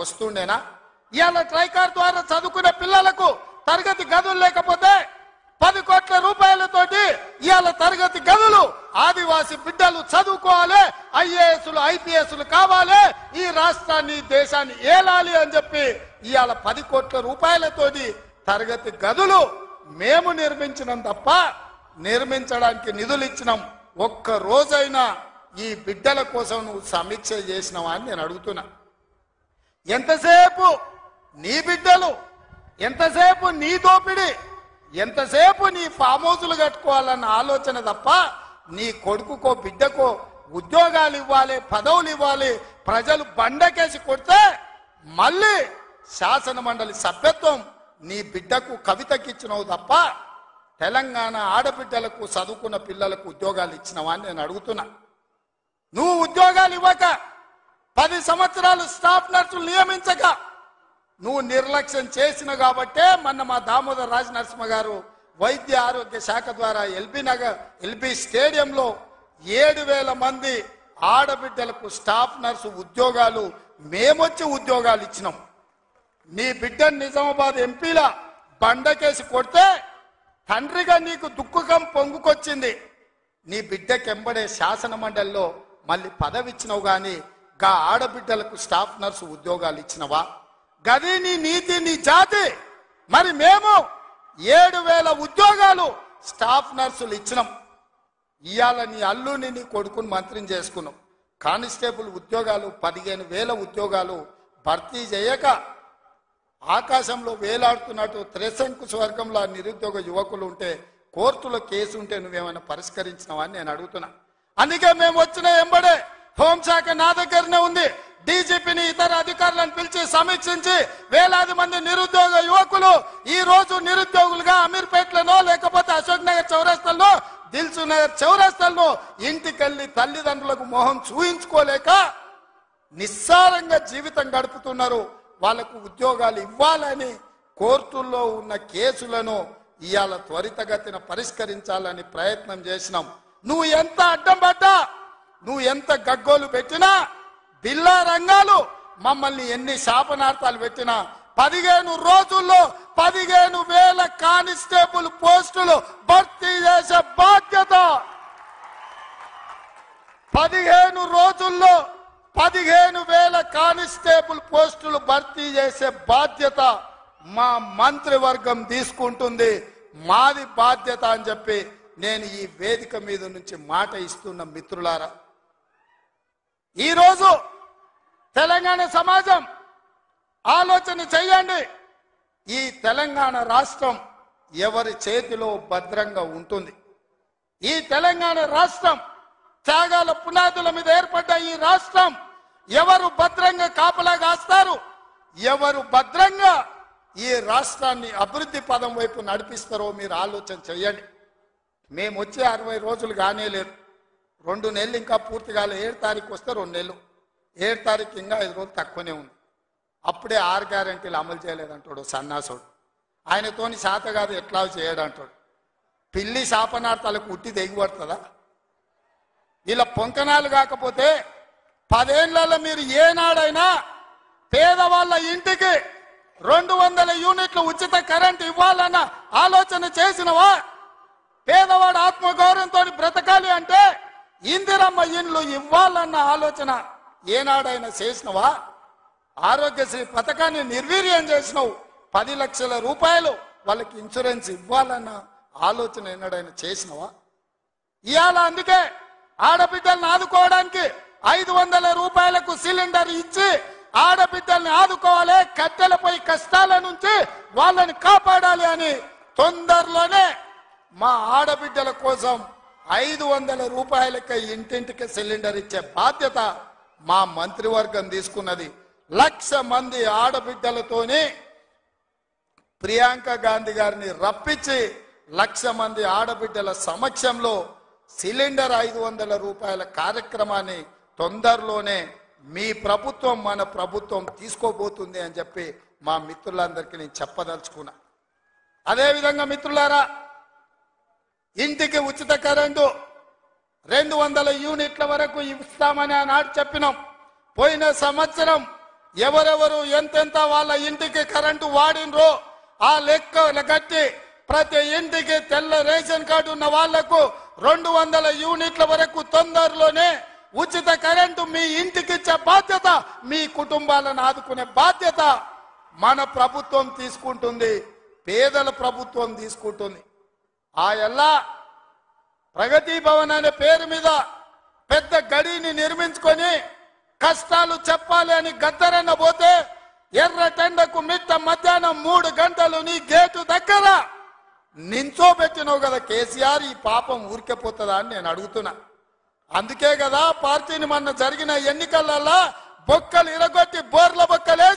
వస్తుండేనా? ఇవాళ ట్రైకార్ ద్వారా చదువుకునే పిల్లలకు తరగతి గదులు లేకపోతే 10 కోట్ల రూపాయలతోటి ఇవాళ తరగతి గదులు ఆదివాసి బిడ్డలు చదువుకోవాలి, ఐఏఎస్లు ఐపీఎస్లు కావాలి, ఈ రాష్ట్రాన్ని దేశాన్ని ఏలాలి అని చెప్పి ఇవాళ 10 కోట్ల రూపాయలతోటి తరగతి గదులు మేము నిర్మించినాం తప్ప నిర్మించడానికి నిధులు ఇచ్చినాం. ఒక్క రోజైనా ఈ బిడ్డల కోసం నువ్వు సమీక్ష చేసినావా అని నేను అడుగుతున్నా. ఎంతసేపు నీ బిడ్డలు, ఎంతసేపు నీ దోపిడి, ఎంతసేపు నీ ఫామ్ హౌసులు కట్టుకోవాలన్న ఆలోచన తప్ప నీ కొడుకుకో బిడ్డకో ఉద్యోగాలు ఇవ్వాలి, పదవులు ఇవ్వాలి, ప్రజలు బండకేసి కొడితే మళ్ళీ శాసన మండలి సభ్యత్వం నీ బిడ్డకు కవితకి ఇచ్చినావు తప్ప తెలంగాణ ఆడబిడ్డలకు చదువుకున్న పిల్లలకు ఉద్యోగాలు ఇచ్చినావా అని నేను అడుగుతున్నా. నువ్వు ఉద్యోగాలు ఇవ్వక 10 సంవత్సరాలు స్టాఫ్ నర్సులు నియమించక నువ్వు నిర్లక్ష్యం చేసిన కాబట్టే మొన్న మా దామోదర్ రాజ నరసింహ గారు వైద్య ఆరోగ్య శాఖ ద్వారా ఎల్బీ స్టేడియంలో 7,000 మంది ఆడబిడ్డలకు స్టాఫ్ నర్సు ఉద్యోగాలు మేమొచ్చి ఉద్యోగాలు ఇచ్చినాం. నీ బిడ్డ నిజామాబాద్ ఎంపీలా బండకేసి కొడితే తండ్రిగా నీకు దుఃఖం పొంగుకొచ్చింది. నీ బిడ్డకెంబడే శాసన మండలిలో మళ్ళీ పదవి ఇచ్చినావు గాని గా ఆడబిడ్డలకు స్టాఫ్ నర్సు ఉద్యోగాలు ఇచ్చినవా? గది నీ నీతి, నీ జాతి. మరి మేము 7,000 ఉద్యోగాలు స్టాఫ్ నర్సులు ఇచ్చినాం. ఇవాళ నీ అల్లుని నీ కొడుకుని మంత్రిని చేసుకున్నాం. కానిస్టేబుల్ ఉద్యోగాలు 15,000 ఉద్యోగాలు భర్తీ చేయక ఆకాశంలో వేలాడుతున్నట్టు త్రిశంకు స్వర్గంలో నిరుద్యోగ యువకులు ఉంటే కోర్టులో కేసు ఉంటే నువ్వేమైనా పరిష్కరించినావా అని నేను అడుగుతున్నా. అందుకే మేము వచ్చిన ఎంబడే హోంశాఖ నా దగ్గరనే ఉంది. డీజీపీని ఇతర అధికారులను పిలిచి సమీక్షించి వేలాది మంది నిరుద్యోగ యువకులు ఈ రోజు నిరుద్యోగులుగా అమీర్పేటలోనో లేకపోతే అశోక్ నగర్ చౌరస్తాల్లో, దిల్సు నగర్ చౌరస్తాల్లో ఇంటికెళ్ళి తల్లిదండ్రులకు మొహం చూయించుకోలేక నిస్సారంగా జీవితం గడుపుతున్నారు. వాళ్లకు ఉద్యోగాలు ఇవ్వాలని కోర్టుల్లో ఉన్న కేసులను ఇవాళ త్వరితగతిన పరిష్కరించాలని ప్రయత్నం చేసినాం. నువ్వు ఎంత అడ్డం పడ్డా, నువ్వు ఎంత గగ్గోలు పెట్టినా, బిల్లా రంగాలు మమ్మల్ని ఎన్ని శాపనార్థాలు పెట్టినా 15 రోజుల్లో 15,000 కానిస్టేబుల్ పోస్టులు భర్తీ చేసే బాధ్యత, 15 రోజుల్లో 15,000 కానిస్టేబుల్ పోస్టులు భర్తీ చేసే బాధ్యత మా మంత్రివర్గం తీసుకుంటుంది. మాది బాధ్యత అని చెప్పి నేను ఈ వేదిక మీద నుంచి మాట ఇస్తున్న మిత్రులారా, ఈరోజు తెలంగాణ సమాజం ఆలోచన చెయ్యండి. ఈ తెలంగాణ రాష్ట్రం ఎవరి చేతిలో భద్రంగా ఉంటుంది? ఈ తెలంగాణ రాష్ట్రం త్యాగాల పునాదుల మీద ఏర్పడ్డ ఈ రాష్ట్రం ఎవరు భద్రంగా కాపలా కాస్తారు? ఎవరు భద్రంగా ఈ రాష్ట్రాన్ని అభివృద్ధి పదం వైపు నడిపిస్తారో మీరు ఆలోచన చెయ్యండి. మేము వచ్చే 60 రోజులు కానే లేదు, 2 నెలలు ఇంకా పూర్తి కాలే. 7 తారీఖు వస్తే 2 నెలలు, 7 తారీఖు ఇంకా 5 రోజులు తక్కువనే ఉంది. అప్పుడే 6 గ్యారెంటీలు అమలు చేయలేదంటాడు సన్నాసుడు. ఆయనతోని శాత కాదు ఎట్లా చేయడంటాడు. పిల్లి శాపనార్థాలకు ఉట్టి తెగిపడుతుందా? ఇలా పొంకనాలు కాకపోతే 10 ఏళ్లలో మీరు ఏనాడైనా పేదవాళ్ళ ఇంటికి 200 యూనిట్లు ఉచిత కరెంట్ ఇవ్వాలన్న ఆలోచన చేసినవా? పేదవాడు ఆత్మగౌరవంతో బ్రతకాలి అంటే ఇందిరమ్మ ఇండ్లు ఇవ్వాలన్న ఆలోచన ఏనాడైనా చేసినవా? ఆరోగ్యశ్రీ పథకాన్ని నిర్వీర్యం చేసినావు. 10 లక్షల రూపాయలు వాళ్ళకి ఇన్సూరెన్స్ ఇవ్వాలన్న ఆలోచన ఏనాడైనా చేసినవా? ఇవాళ అందుకే ఆడబిడ్డల్ని ఆదుకోవడానికి 500 రూపాయలకు సిలిండర్ ఇచ్చి ఆడబిడ్డల్ని ఆదుకోవాలి, కట్టెలపై కష్టాల నుంచి వాళ్ళని కాపాడాలి అని తొందరలోనే మా ఆడబిడ్డల కోసం 500 రూపాయలకి ఇంటింటికి సిలిండర్ ఇచ్చే బాధ్యత మా మంత్రివర్గం తీసుకున్నది. 1,00,000 మంది ఆడబిడ్డలతోని ప్రియాంక గాంధీ గారిని రప్పించి 1,00,000 మంది ఆడబిడ్డల సమక్షంలో సిలిండర్ 500 రూపాయల కార్యక్రమాన్ని తొందరలోనే మీ ప్రభుత్వం మన ప్రభుత్వం తీసుకోబోతుంది అని చెప్పి మా మిత్రులందరికీ నేను చెప్పదలుచుకున్నా. అదేవిధంగా మిత్రులారా, ఇంటికి ఉచిత కరెంటు 200 యూనిట్ల వరకు ఇస్తామని ఆనాడు చెప్పినాం. పోయిన సంవత్సరం ఎవరెవరు ఎంతెంత వాళ్ళ ఇంటికి కరెంటు వాడినరో ఆ లెక్క కట్టి ప్రతి ఇంటికి తెల్ల రేషన్ కార్డు ఉన్న వాళ్లకు 200 యూనిట్ల వరకు తొందరలోనే ఉచిత కరెంటు మీ ఇంటికి ఇచ్చే బాధ్యత, మీ కుటుంబాలను ఆదుకునే బాధ్యత మన ప్రభుత్వం తీసుకుంటుంది, పేదల ప్రభుత్వం తీసుకుంటుంది. ఆ ఎల్లా ప్రగతి భవన్ అనే పేరు మీద పెద్ద గడిని నిర్మించుకొని కష్టాలు చెప్పాలి అని గద్దరన్న పోతే ఎర్రటెండకు మిట్ట మధ్యాహ్నం 3 గంటలు నీ గేటు దగ్గర నించోబెట్టినావు కదా కేసీఆర్. ఈ పాపం ఊరికే అని నేను అడుగుతున్నా. అందుకే కదా పార్టీని మొన్న జరిగిన ఎన్నికలలో బొక్కలు ఇరగొట్టి బోర్ల బొక్కలేసి